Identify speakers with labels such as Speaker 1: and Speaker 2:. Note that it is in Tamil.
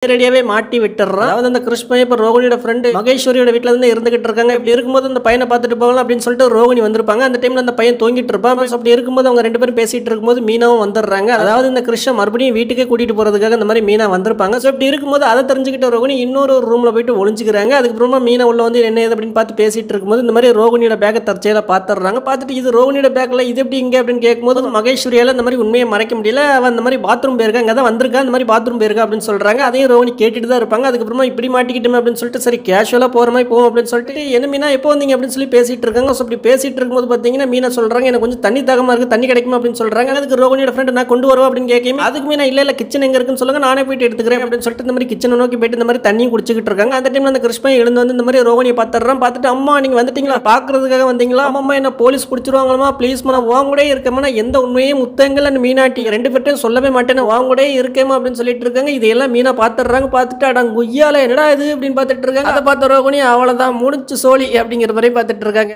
Speaker 1: நேரடியாவே மாட்டி விட்டுறான். அதாவது அந்த கிருஷ்ண இப்ப ரோகிணியோட ஃப்ரெண்ட் மகேஸ்வரியோட வீட்ல இருந்து இருந்துகிட்டு இருக்காங்க. இப்படி இருக்கும்போது அந்த பையனை பார்த்துட்டு போகலாம் அப்படின்னு சொல்லிட்டு ரோகிணி வந்திருப்பாங்க. அந்த டைம்ல அந்த பையன் தூங்கிட்டு இருப்பான். அப்படி இருக்கும்போது அவங்க ரெண்டு பேரும் பேசிட்டு இருக்கும்போது மீனாவும் வந்துடுறாங்க. அதாவது இந்த கிருஷ்ண மறுபடியும் வீட்டுக்கே கூட்டிட்டு போறதுக்காக இந்த மாதிரி மீனா வந்திருப்பாங்க. ஸோ இப்படி இருக்கும்போது அதை தெரிஞ்சுக்கிட்ட ரோகிணி இன்னொரு ரூம்ல போயிட்டு ஒளிஞ்சுக்கிறாங்க. அதுக்கப்புறமா மீனா உள்ள வந்து என்ன ஏது அப்படின்னு பார்த்து பேசிட்டு இருக்கும்போது இந்த மாதிரி ரோகிணியோட பேக்கை தற்செயலா பார்த்துடுறாங்க. பார்த்துட்டு இது ரோகிணியோட பேக்ல இது எப்படி இங்க அப்படின்னு கேட்கும்போது மகேஸ்வரியால இந்த மாதிரி உண்மையை மறைக்க முடியல. அவன் இந்த மாதிரி பாத்ரூம் போயிருக்கா, அங்கே தான் வந்திருக்கா, இந்த மாதிரி பாத்ரூம் போயிருக்கா அப்படின்னு சொல்றாங்க. அதையும் ரோகிணி கேட்டுட்டு தான் இருப்பாங்க. அதுக்கப்புறமா இப்படி மாட்டிக்கிட்டோம் அப்படின்னு சொல்லிட்டு சரி கேஷுவலா போற மாதிரி போவோம் அப்படின்னு சொல்லிட்டு என்ன மீனா எப்போ வந்தீங்க அப்படின்னு சொல்லி பேசிட்டு இருக்காங்க. ஸோ அப்படி பேசிட்டு இருக்கும்போது பார்த்தீங்கன்னா மீனா சொல்றாங்க எனக்கு கொஞ்சம் தண்ணி தாகமா இருக்கு, தண்ணி கிடைக்குமா அப்படின்னு சொல்றாங்க. அதுக்கு ரோகிணியோட ஃப்ரெண்ட் நான் கொண்டு வருவா அப்படின்னு கேட்கும். அதுக்கு மீனா இல்ல கிச்சன் எங்க இருக்குன்னு சொல்லுங்க, நானே போயிட்டு எடுத்துக்கிறேன் அப்படின்னு சொல்லிட்டு இந்த மாதிரி கிச்சனை நோக்கி போயிட்டு இந்த மாதிரி தண்ணியும் குடிச்சிட்டு இருக்காங்க. அந்த டைம்ல அந்த கிருஷ்ணன் எழுந்து வந்து இந்த மாதிரி ரோகிணியை பார்த்துறான். பார்த்துட்டு அம்மா நீங்க வந்துட்டீங்களா, பாக்குறதுக்காக வந்தீங்களா, அம்மா என்ன போலீஸ் பிடிச்சிருவாங்களா, ப்ளீஸ் நான் உன் கூட இருக்கேமா, எந்த உண்மையும் முத்தங்கள் மீனாட்டி ரெண்டு பேர்ட்டையும் சொல்லவே மாட்டேன், உன் கூட இருக்கேமா அப்படின்னு சொல்லிட்டு இருக்காங்க. இதெல்லாம் மீனா பார்த்துறாங்க. பார்த்துட்டு அடங்க குய்யால என்னடா இது அப்படின்னு பார்த்துட்டு இருக்காங்க. அதை பார்த்த ரோகிணி அவ்வளவுதான் முடிச்சு சோழி அப்படிங்கிற மாதிரி பார்த்துட்டு இருக்காங்க.